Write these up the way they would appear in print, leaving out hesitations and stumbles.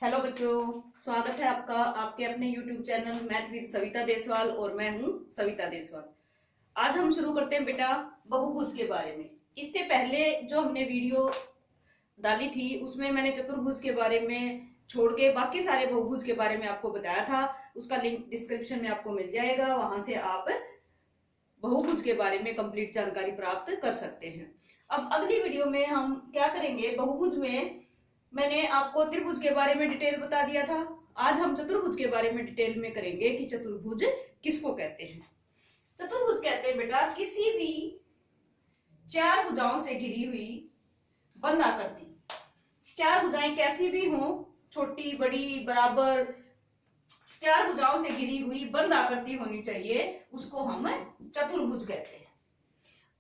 Hello बच्चों, स्वागत है आपका आपके अपने YouTube channel math with Savita Deswal और मैं हूं सविता देसवाल। आज हम शुरू करते हैं बेटा बहुभुज के बारे में। इससे पहले जो हमने वीडियो डाली थी उसमें मैंने चतुर्भुज के बारे में छोड़ के बाकी सारे बहुभुज के बारे में आपको बताया था। उसका लिंक डिस्क्रिप्शन में आपको मिल जाएगा, वहां से आप बहुभुज के बारे में कंप्लीट जानकारी प्राप्त कर सकते हैं। अब अगली वीडियो में हम क्या करेंगे, बहुभुज में मैंने आपको त्रिभुज के बारे में डिटेल बता दिया था। आज हम चतुर्भुज के बारे में डिटेल में करेंगे कि चतुर्भुज किसको कहते हैं। चतुर्भुज कहते हैं बेटा किसी भी चार भुजाओं से घिरी हुई बंद आकृति। चार भुजाएं कैसी भी हों, छोटी बड़ी बराबर, चार भुजाओं से घिरी हुई बंद आकृति होनी चाहिए, उसको हम चतुर्भुज कहते हैं।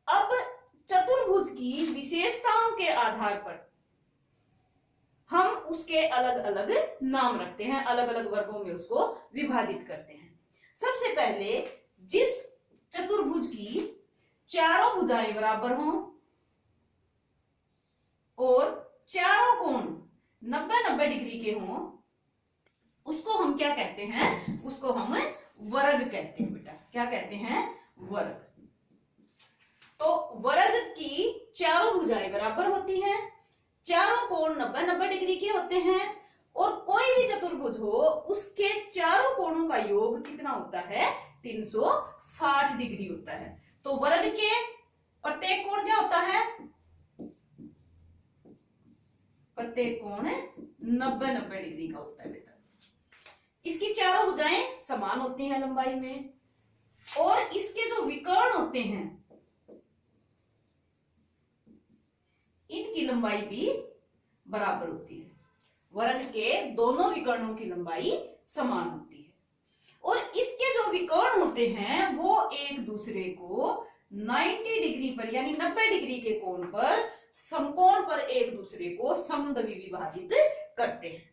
अब चतुर्भुज की विशेषताओं के आधार पर हम उसके अलग अलग नाम रखते हैं, अलग अलग वर्गों में उसको विभाजित करते हैं। सबसे पहले जिस चतुर्भुज की चारों भुजाएं बराबर हों और चारों कोण 90-90 डिग्री के हों, उसको हम क्या कहते हैं? उसको हम वर्ग कहते हैं बेटा। क्या कहते हैं? वर्ग। तो वर्ग की चारों भुजाएं बराबर होती हैं, चारों कोण 90-90 डिग्री के होते हैं और कोई भी चतुर्भुज हो उसके चारों कोणों का योग कितना होता है? 360 डिग्री होता है। तो वर्ग के प्रत्येक कोण क्या होता है? प्रत्येक कोण 90-90 डिग्री का होता है बेटा। इसकी चारों भुजाएं समान होती हैं लंबाई में और इसके जो विकर्ण होते हैं इनकी लंबाई भी बराबर होती है। वर्ग के दोनों विकर्णों की लंबाई समान होती है और इसके जो विकर्ण होते हैं वो एक दूसरे को 90 डिग्री पर यानी 90 डिग्री के कोण पर समकोण पर एक दूसरे को समद्वि विभाजित करते हैं।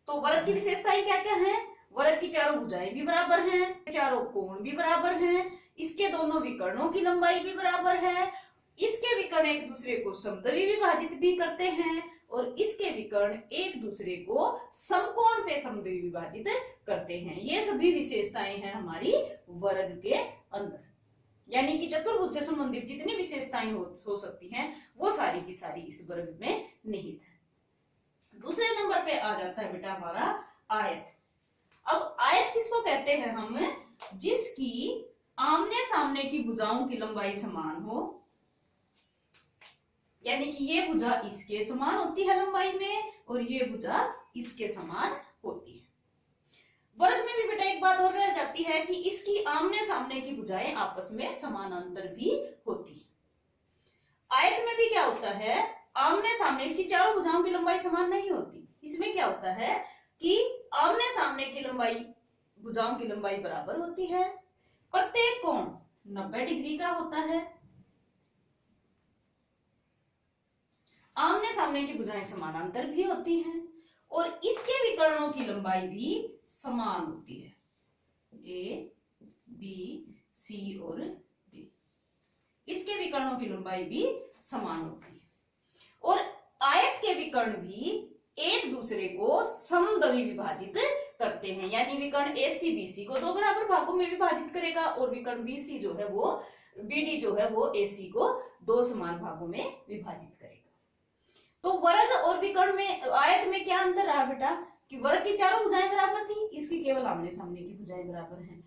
तो वर्ग की विशेषताएं क्या क्या हैं? वर्ग की चारों भुजाएं भी बराबर हैं, चारों कोण भी बराबर हैं, इसके दोनों विकर्णों की लंबाई भी बराबर है, इसके विकर्ण एक दूसरे को समद्वि विभाजित भी करते हैं और इसके विकर्ण एक दूसरे को समकोण पे समद्वि विभाजित करते हैं। ये सभी विशेषताएं हैं हमारी वर्ग के अंदर। यानी कि चतुर्भुज से संबंधित जितनी विशेषताएं हो सकती हैं वो सारी की सारी इस वर्ग में निहित है। दूसरे नंबर पे आ जाता है बेटा हमारा आयत। अब आयत किसको कहते हैं हम? जिसकी आमने सामने की भुजाओं की लंबाई समान हो, यानी कि ये भुजा इसके समान होती है लंबाई में और ये भुजा इसके समान होती है। वर्ग में भी बेटा एक बात और रह जाती है कि इसकी आमने सामने की भुजाएं आपस में समानांतर भी होती है। आयत में भी क्या होता है? आमने सामने इसकी चारों भुजाओं की लंबाई समान नहीं होती। इसमें क्या होता है कि आमने सामने की लंबाई, भुजाओं की लंबाई बराबर होती है, प्रत्येक कोण 90 डिग्री का होता है, आमने सामने की भुजाएं समानांतर भी होती हैं और इसके विकर्णों की लंबाई भी समान होती है, ए बी सी और डी। इसके विकर्णों की लंबाई भी समान होती है और आयत के विकर्ण भी एक दूसरे को समद्वि विभाजित करते हैं। यानी विकर्ण एसी बीसी को दो बराबर भागों में विभाजित करेगा और विकर्ण बीसी जो है वो बीडी जो है वो एसी को दो समान भागों में विभाजित करेगा। तो वर्ग और विकर्ण में, आयत में क्या अंतर रहा बेटा? कि वर्ग की चारों भुजाएं बराबर थी, इसकी केवल आमने सामने की भुजाएं बराबर हैं।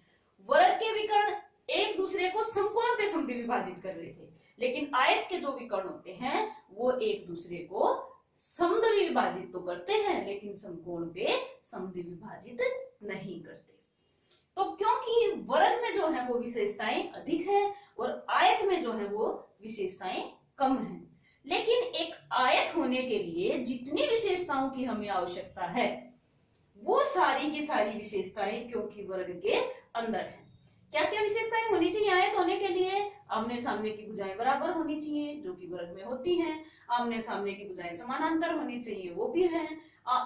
वर्ग के विकर्ण एक दूसरे को समकोण पे समद्वि विभाजित कर रहे थे, लेकिन आयत के जो विकर्ण होते हैं वो एक दूसरे को समद्वि विभाजित तो करते हैं लेकिन समकोण पे समद्वि विभाजित नहीं करते। तो क्योंकि वर्ग में जो है वो विशेषताएं अधिक हैं और आयत में जो है वो विशेषताएं कम हैं, लेकिन एक आयत होने के लिए जितनी विशेषताओं की हमें आवश्यकता है वो सारी की सारी विशेषताएं क्योंकि वर्ग के अंदर है। क्या क्या विशेषताएं होनी चाहिए आयत होने के लिए? आमने सामने की भुजाएं बराबर होनी चाहिए जो कि वर्ग में होती हैं, आमने सामने की भुजाएं समानांतर होनी चाहिए वो भी है,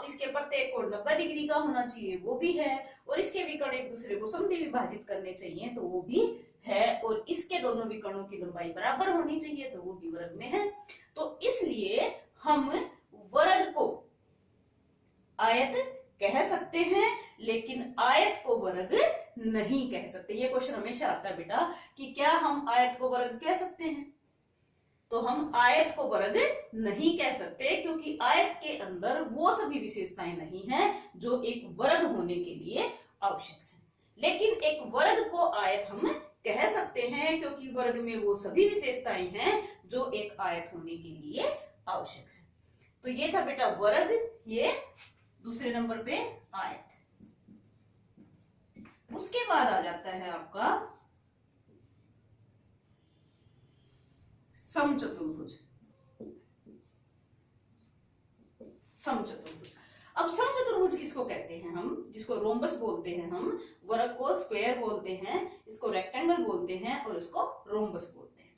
इसके प्रत्येक कोण 90 डिग्री का होना चाहिए वो भी है और इसके विकर्ण एक दूसरे को समद्वि विभाजित करने चाहिए तो वो भी है और इसके दोनों विकर्णों की लंबाई बराबर होनी चाहिए तो वो भी वर्ग में है। तो इसलिए हम वर्ग को आयत कह सकते हैं, लेकिन आयत को वर्ग नहीं कह सकते। ये क्वेश्चन हमेशा आता है बेटा कि क्या हम आयत को वर्ग कह सकते हैं? तो हम आयत को वर्ग नहीं कह सकते, क्योंकि आयत के अंदर वो सभी विशेषताएं नहीं हैं जो एक वर्ग होने के लिए आवश्यक है। लेकिन एक वर्ग को आयत हम कह सकते हैं, क्योंकि वर्ग में वो सभी विशेषताएं हैं जो एक आयत होने के लिए आवश्यक है। तो ये था बेटा वर्ग, ये दूसरे नंबर पे आयत। उसके बाद आ जाता है आपका समचतुर्भुज। समचतुर्भुज, अब समचतुर्भुज किसको कहते हैं हम? जिसको रोम्बस बोलते हैं हम, वर्ग को स्क्वायर बोलते हैं, इसको रेक्टेंगल बोलते हैं और इसको रोम्बस बोलते हैं।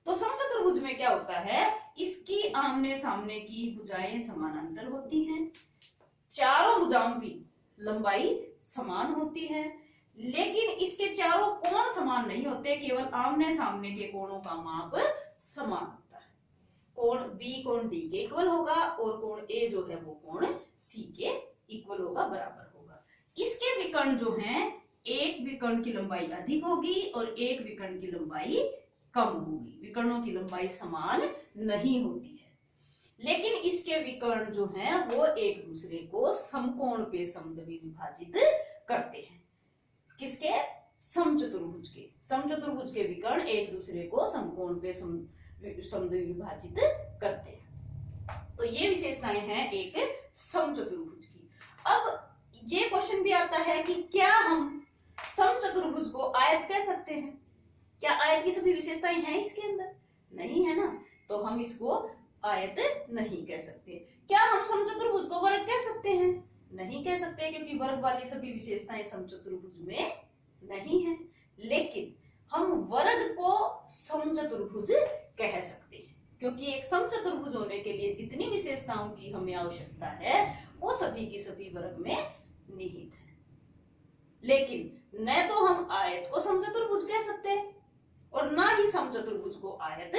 तो समचतुर्भुज में क्या होता है, इसकी आमने सामने की भुजाएं समानांतर होती हैं, चारों भुजाओं की लंबाई समान होती है, लेकिन इसके चारों कोण समान नहीं होते, केवल आमने सामने के कोणों का माप समान होता है। कोण बी कोण डी के इक्वल होगा और कोण ए जो है वो कोण सी के इक्वल होगा, बराबर होगा। इसके विकर्ण जो हैं, एक विकर्ण की लंबाई अधिक होगी और एक विकर्ण की लंबाई कम होगी। विकर्णों की लंबाई समान नहीं होती है, लेकिन इसके विकर्ण जो हैं वो एक दूसरे को समकोण पे समद्वि विभाजित करते हैं। किसके? समचतुर्भुज के। समचतुर्भुज के विकर्ण एक दूसरे को समकोण पे समद्वि विभाजित करते हैं। तो ये विशेषताएं हैं एक समचतुर्भुज की। अब ये क्वेश्चन भी आता है कि क्या हम समचतुर्भुज को आयत कह सकते हैं? क्या आयत की सभी विशेषताएं हैं इसके अंदर? नहीं है ना, तो हम इसको आयत नहीं कह सकते। क्या हम समचतुर्भुज को वर्ग कह सकते हैं? नहीं कह सकते, क्योंकि वर्ग वाली सभी विशेषताएं समचतुर्भुज में नहीं है। लेकिन हम वर्ग को समचतुर्भुज कह सकते हैं, क्योंकि एक समचतुर्भुज होने के लिए जितनी विशेषताओं की हमें आवश्यकता है वो सभी की सभी वर्ग में निहित है। लेकिन न तो हम आयत को समचतुर्भुज कह सकते और ना ही समचतुर्भुज को आयत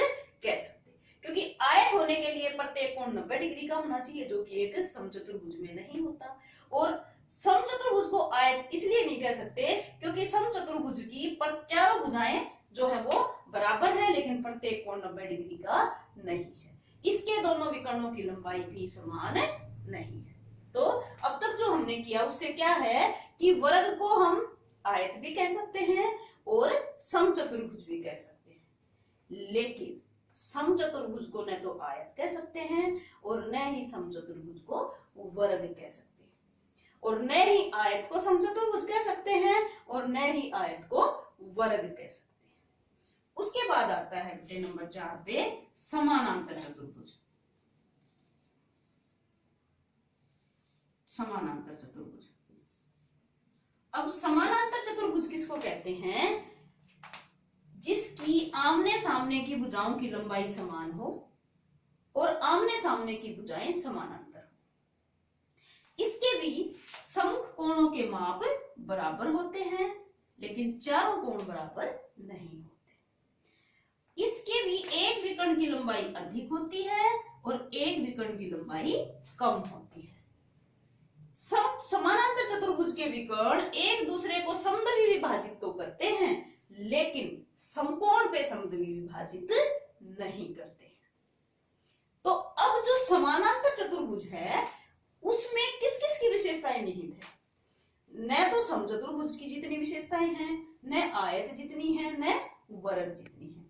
कह सकते, क्योंकि आयत होने के लिए प्रत्येक कोण 90 डिग्री का होना चाहिए, जो कि एक समचतुर्भुज में नहीं होता। और समचतुर्भुज को आयत इसलिए नहीं कह सकते क्योंकि समचतुर्भुज की चारों भुजाएं जो है वो बराबर है, लेकिन प्रत्येक कोण 90 डिग्री का नहीं है। इसके दोनों विकर्णों की लंबाई भी समान नहीं है। तो अब तक जो हमने किया उससे क्या है कि वर्ग को हम आयत भी कह सकते हैं और समचतुर्भुज भी कह सकते हैं, लेकिन समचतुर्भुज को न तो आयत कह सकते हैं और न ही समचतुर्भुज को वर्ग कह सकते हैं, और न ही आयत को समचतुर्भुज कह सकते हैं और न ही आयत को वर्ग कह सकते हैं। उसके बाद आता है बेटे नंबर 4 पे समानांतर चतुर्भुज। समानांतर चतुर्भुज, अब समानांतर चतुर्भुज किसको कहते हैं? जिसकी आमने सामने की भुजाओं की लंबाई समान हो और आमने सामने की भुजाएं समानांतर हो। इसके भी सम्मुख कोणों के माप बराबर होते हैं, लेकिन चारों कोण बराबर नहीं होते। इसके भी एक विकर्ण की लंबाई अधिक होती है और एक विकर्ण की लंबाई कम होती है। समानांतर चतुर्भुज के विकर्ण एक दूसरे को समद्वि विभाजित तो करते हैं, लेकिन समकोण पे समद्वि विभाजित नहीं करते हैं। तो अब जो समानांतर चतुर्भुज है उसमें किस किस की विशेषताएं निहित है? न तो समचतुर्भुज की जितनी विशेषताएं हैं, न आयत जितनी है, न वर्ग जितनी है।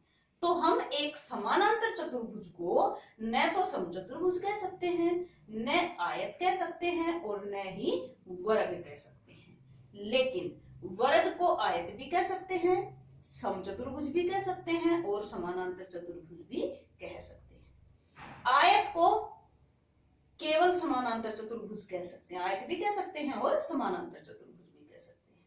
तो हम एक समानांतर चतुर्भुज को न तो समचतुर्भुज कह सकते हैं, न आयत कह सकते हैं और न ही वर्ग कह सकते हैं। लेकिन वर्ग को आयत भी कह सकते हैं, समचतुर्भुज भी कह सकते हैं और समानांतर चतुर्भुज भी कह सकते हैं। आयत को केवल समानांतर चतुर्भुज कह सकते हैं, आयत भी कह सकते हैं और समानांतर चतुर्भुज भी कह सकते हैं।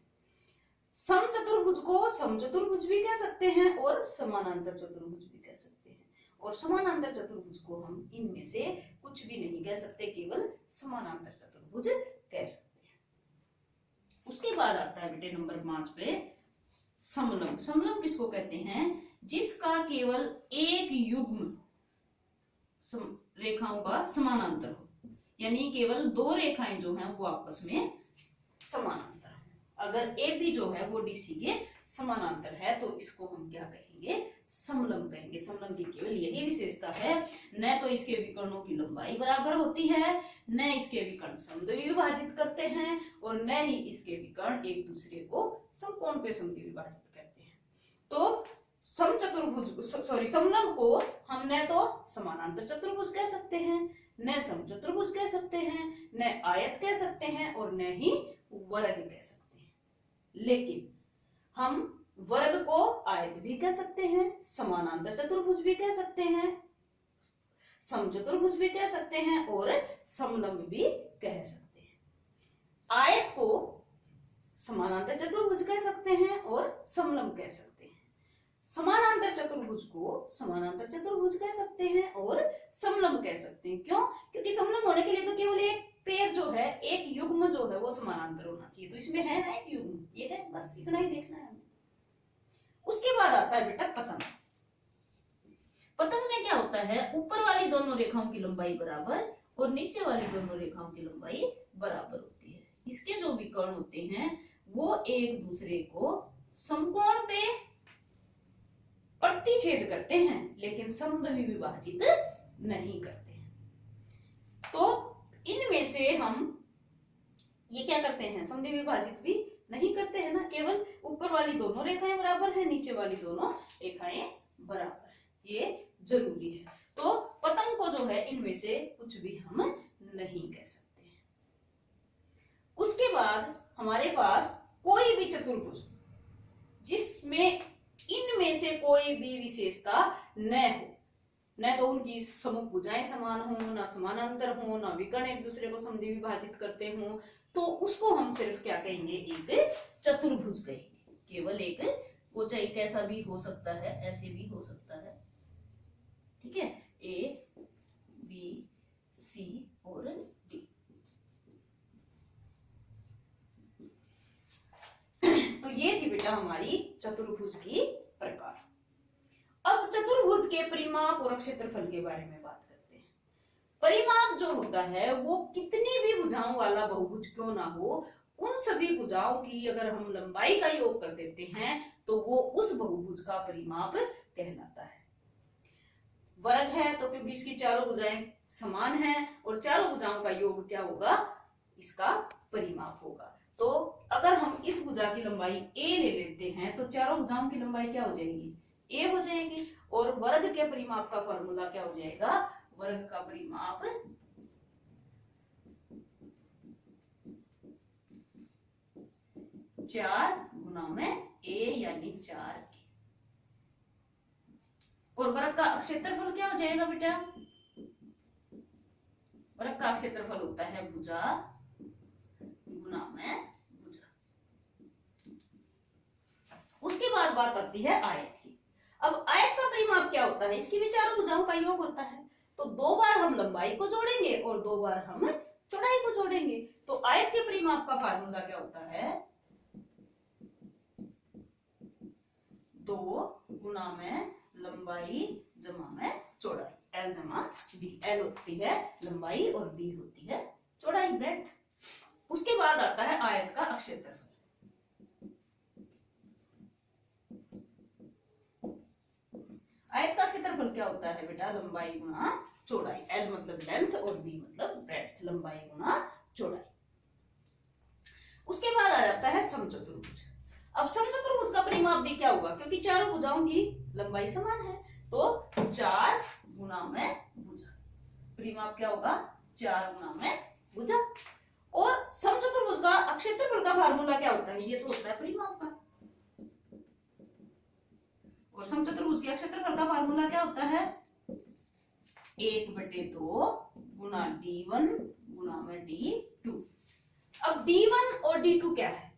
समचतुर्भुज को समचतुर्भुज भी कह सकते हैं और समानांतर चतुर्भुज भी कह सकते हैं, और समानांतर चतुर्भुज को हम इनमें से कुछ भी नहीं कह सकते, केवल समानांतर चतुर्भुज कह सकते हैं। उसके बाद आता है बेटे नंबर 5 पे समलंब। समलंब किसको कहते हैं? जिसका केवल एक युग्म रेखाओं का समानांतर हो। यानी केवल दो रेखाएं जो हैं वो आपस में समानांतर है। अगर ए बी जो है वो डीसी के समानांतर है तो इसको हम क्या कहेंगे, समलंब कहेंगे। समलंब की केवल यही विशेषता है, न तो इसके विकर्णों की लंबाई बराबर होती है, न इसके विकर्ण समद्विभाजित विभाजित करते हैं, और न ही इसके विकर्ण एक दूसरे को समकोण पे समद्विभाजित विभाजित करते हैं। तो समलंब को हम न तो समानांतर चतुर्भुज कह सकते हैं, न समचतुर्भुज कह सकते हैं, न आयत कह सकते हैं, और न ही वर्ग कह सकते हैं। लेकिन हम वर्ग को आयत भी कह सकते हैं, समानांतर चतुर्भुज भी कह सकते हैं, समचतुर्भुज भी कह सकते हैं, और समलंब भी कह सकते हैं। आयत को समानांतर चतुर्भुज कह सकते हैं और समलंब कह सकते हैं। समानांतर चतुर्भुज को समानांतर चतुर्भुज कह सकते हैं और समलंब कह सकते हैं। क्यों? क्योंकि समलंब होने के लिए तो केवल एक पेड़ जो है, एक युग्म जो है वो समानांतर होना चाहिए। तो इसमें है ना एक युग्म, ये है, बस इतना ही देखना है। उसके बाद आता है बेटा पतंग। पतंग में क्या होता है, ऊपर वाली दोनों रेखाओं की लंबाई बराबर और नीचे वाली दोनों रेखाओं की लंबाई बराबर होती है। इसके जो विकर्ण होते हैं वो एक दूसरे को समकोण पे प्रतिच्छेद करते हैं, लेकिन समद्विभाजित विभाजित नहीं करते हैं। तो इनमें से हम ये क्या करते हैं, समद्विभाजित विभाजित भी नहीं करते हैं ना, केवल ऊपर वाली दोनों रेखाएं बराबर है, नीचे वाली दोनों रेखाएं बराबर है, ये जरूरी है। तो पतंग को जो है इनमें से कुछ भी हम नहीं कह सकते हैं। उसके बाद हमारे पास कोई भी चतुर्भुज जिसमें इनमें से कोई भी विशेषता न हो, न तो उनकी समूह भुजाएं समान हो, ना समानांतर हो, ना विकर्ण एक दूसरे को समद्विभाजित विभाजित करते हो, तो उसको हम सिर्फ क्या कहेंगे, एक चतुर्भुज कहेंगे। केवल एक, वो चाहे कैसा भी हो सकता है, ऐसे भी हो सकता है, ठीक है, ए बी सी और डी। तो ये थी बेटा हमारी चतुर्भुज की प्रकार। अब चतुर्भुज के परिमाप और क्षेत्रफल के बारे में बात करते हैं। परिमाप जो होता है वो कितनी भी भुजाओं वाला बहुभुज क्यों ना हो, उन सभी भुजाओं की अगर हम लंबाई का योग कर देते हैं तो वो उस बहुभुज का परिमाप कहलाता है। वर्ग है तो क्योंकि इसकी चारों भुजाएं समान हैं और चारों भुजाओं का योग क्या होगा, इसका परिमाप होगा। तो अगर हम इस भुजा की लंबाई a ले लेते हैं तो चारों भुजाओं की लंबाई क्या हो जाएगी, a हो जाएगी। और वर्ग के परिमाप का फॉर्मूला क्या हो जाएगा, वर्ग का परिमाप 4 गुना में a यानी 4a। और वर्ग का क्षेत्रफल क्या हो जाएगा बेटा, वर्ग का क्षेत्रफल होता है भुजा गुना में भुजा। उसके बाद बात आती है आयत की। अब आयत का परिमाप क्या होता है, इसकी भी चारों भुजाओं का योग होता है। तो 2 बार हम लंबाई को जोड़ेंगे और 2 बार हम चौड़ाई को जोड़ेंगे। तो आयत के परिमाप का फार्मूला क्या होता है, 2 गुना में लंबाई जमा में चौड़ाई, L जमा B। L होती है लंबाई और B होती है चौड़ाई, ब्रेड्थ। उसके बाद आता है आयत का क्षेत्रफल। आयत का क्षेत्रफल क्या होता है बेटा, लंबाई गुना चौड़ाई। L मतलब लेंथ और B मतलब ब्रेड्थ, लंबाई गुना चौड़ाई। उसके बाद आ जाता है समचतुर्भुज। अब समचतुर्भुज का परिमाप भी क्या होगा, क्योंकि चारों भुजाओं की लंबाई समान है तो 4 गुना में भुजा, परिमाप क्या होगा 4 गुना में भुजा। और समचतुर्भुज का क्षेत्रफल का फार्मूला क्या होता है, ये तो होता है परिमाप का। और समचतुर्भुज के क्षेत्रफल का फार्मूला क्या होता है, 1/2 गुना d1 गुना में d2। अब d1 और d2 क्या है,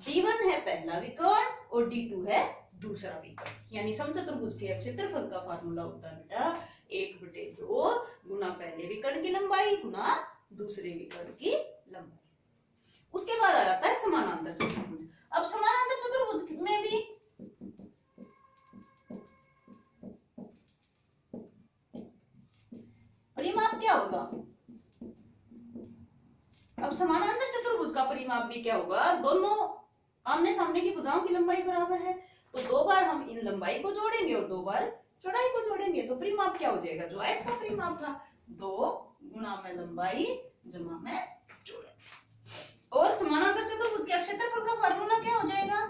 d1 है पहला विकर्ण और d2 है दूसरा विकर्ण। यानी समचतुर्भुज के क्षेत्रफल का फार्मूला होता है बेटा 1/2 गुना पहले विकर्ण की लंबाई गुना दूसरे विकर्ण की लंबाई। उसके बाद आ जाता है समानांतर चतुर्भुज। अब समानांतर चतुर्भुज में भी परिमाप क्या होगा, अब समानांतर चतुर्भुज का परिमाप भी क्या होगा, दोनों आमने सामने की भुजाओं की लंबाई बराबर है, तो 2 बार हम इन लंबाई को जोड़ेंगे और 2 बार चौड़ाई को जोड़ेंगे, तो परिमाप क्या हो जाएगा, जो आयत का परिमाप था 2 गुणा में लंबाई जमा में चौड़ाई। और समानांतर चतुर्भुज के क्षेत्रफल का फार्मूला क्या हो जाएगा,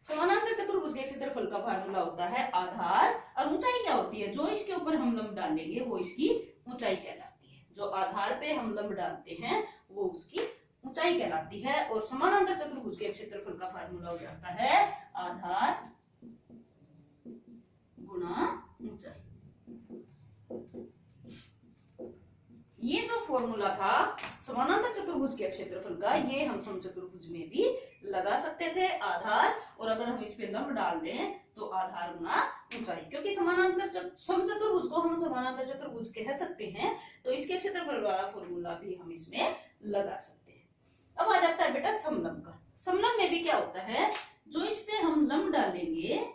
समानांतर चतुर्भुज के क्षेत्रफल का फार्मूला होता है आधार, और ऊंचाई क्या होती है, जो इसके ऊपर हम लंब डालेंगे वो इसकी ऊंचाई कहलाती है, जो आधार पे हम लंब डालते हैं वो उसकी ऊंचाई कहलाती है। और समानांतर चतुर्भुज के क्षेत्रफल का फार्मूला हो जाता है आधार गुणा ऊंचाई। ये जो फॉर्मूला था समानांतर चतुर्भुज के क्षेत्रफल का, ये हम समचतुर्भुज में भी लगा सकते थे आधार, और अगर हम इस पे लंब डाल दें तो आधार गुणा ऊंचाई, क्योंकि समानांतर समचतुर्भुज को हम समानांतर चतुर्भुज कह सकते हैं, तो इसके क्षेत्रफल वाला फॉर्मूला भी हम इसमें लगा सकते हैं। अब आ जाता है बेटा समलंब का। समलंब में भी क्या होता है, जो इस पे हम लंब डालेंगे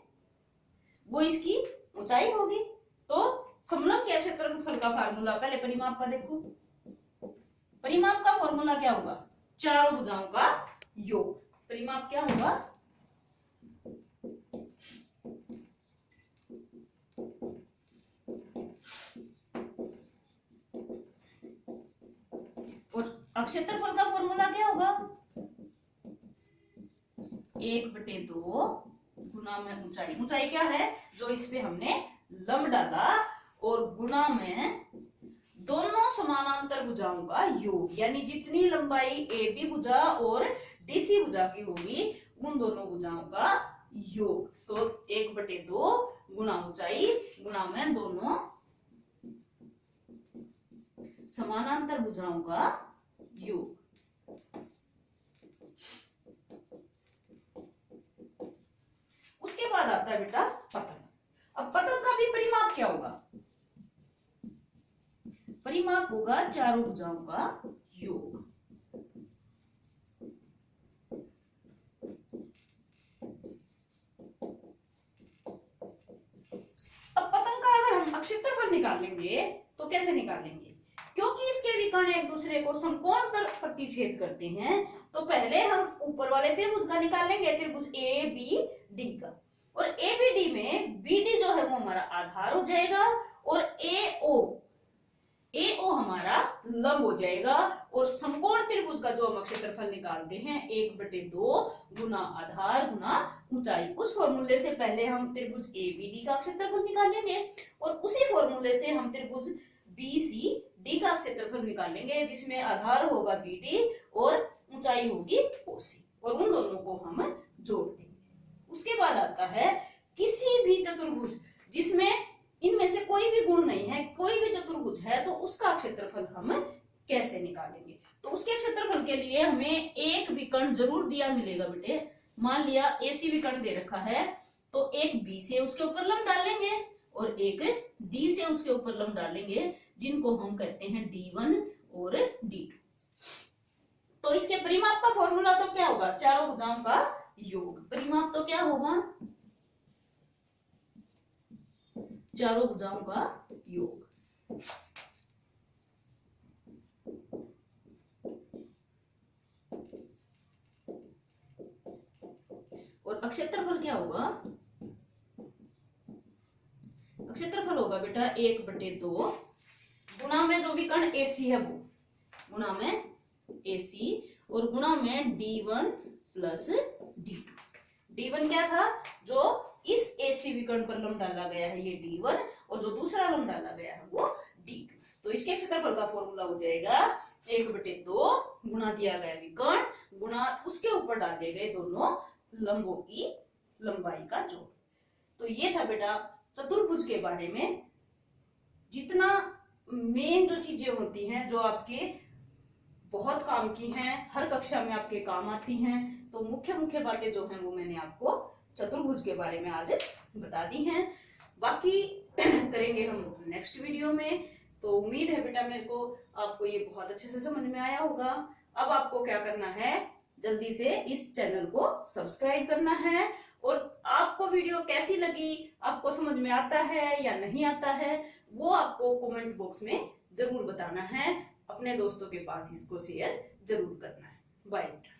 वो इसकी ऊंचाई होगी। तो समलंब के क्षेत्रफल का फार्मूला, पहले परिमाप का देखो, परिमाप का फॉर्मूला क्या होगा, चारों भुजाओं का योग। परिमाप क्या होगा, और क्षेत्रफल का फॉर्मूला क्या होगा, 1/2 गुना में ऊंचाई। ऊंचाई क्या है, जो इस पे हमने लंब डाला, और गुना में दोनों समानांतर भुजाओं का योग, यानी जितनी लंबाई ए बी भुजा और डीसी भुजा की होगी उन दोनों भुजाओं का योग। तो 1/2 गुना ऊंचाई गुना में दोनों समानांतर भुजाओं का योग। उसके बाद आता है बेटा पतन। अब पतन का भी परिमाप क्या होगा, परिमाप होगा चारों भुजाओं का योग। अब पतन का अगर हम क्षेत्रफल निकालेंगे तो कैसे निकालेंगे, क्योंकि इसके विकर्ण एक दूसरे को समकोण पर प्रतिच्छेद करते हैं, तो पहले हम ऊपर वाले त्रिभुज का निकालेंगे, त्रिभुज ए बी डी का, और ए बी डी में बी डी जो है वो हमारा आधार हो जाएगा, और ए ओ हमारा लंब हो जाएगा। और समकोण त्रिभुज का जो हम क्षेत्रफल निकालते हैं 1/2 गुना आधार गुना ऊंचाई, उस फॉर्मूले से पहले हम त्रिभुज ए बी डी का क्षेत्रफल निकालेंगे, और उसी फॉर्मूले से हम त्रिभुज बी सी डी का क्षेत्रफल निकालेंगे, जिसमें आधार होगा बी डी और ऊंचाई होगी ओ सी, और उन दोनों को हम जोड़ देंगे। उसके बाद आता है किसी भी चतुर्भुज जिसमें इनमें से कोई भी गुण नहीं है, कोई भी चतुर्भुज है, तो उसका क्षेत्रफल हम कैसे निकालेंगे। तो उसके क्षेत्रफल के लिए हमें एक विकर्ण जरूर दिया मिलेगा बेटे। मान लिया एसी विकर्ण दे रखा है, तो एक बी से उसके ऊपर लंब डालेंगे और एक डी से उसके ऊपर लंब डालेंगे, जिनको हम कहते हैं D1 और D2। तो इसके परिमाप का फॉर्मूला तो क्या होगा, चारों भुजाओं का योग। परिमाप तो क्या होगा, चारों भुजाओं का योग। और क्षेत्रफल क्या होगा, क्षेत्रफल होगा बेटा 1/2 गुना में जो विकर्ण AC है वो, गुना में AC और गुना में D1 प्लस D2। D1 क्या था, जो इस AC विकर्ण पर लंब डाला गया है ये D1, और जो दूसरा लंब डाला गया है वो D2। तो इसके क्षेत्रफल का फॉर्मूला हो जाएगा 1/2 गुना दिया गया विकर्ण गुना उसके ऊपर डाले गए दोनों लंबों की लंबाई का जोड़। तो ये था बेटा चतुर्भुज के बारे में। जितना मेन जो चीजें होती हैं जो आपके बहुत काम की हैं, हर कक्षा में आपके काम आती हैं, तो मुख्य मुख्य बातें जो हैं वो मैंने आपको चतुर्भुज के बारे में आज बता दी हैं। बाकी करेंगे हम नेक्स्ट वीडियो में। तो उम्मीद है बेटा मेरे को आपको ये बहुत अच्छे से समझ में आया होगा। अब आपको क्या करना है, जल्दी से इस चैनल को सब्सक्राइब करना है, और आपको वीडियो कैसी लगी, आपको समझ में आता है या नहीं आता है, वो आपको कमेंट बॉक्स में जरूर बताना है, अपने दोस्तों के पास इसको शेयर जरूर करना है। बाय।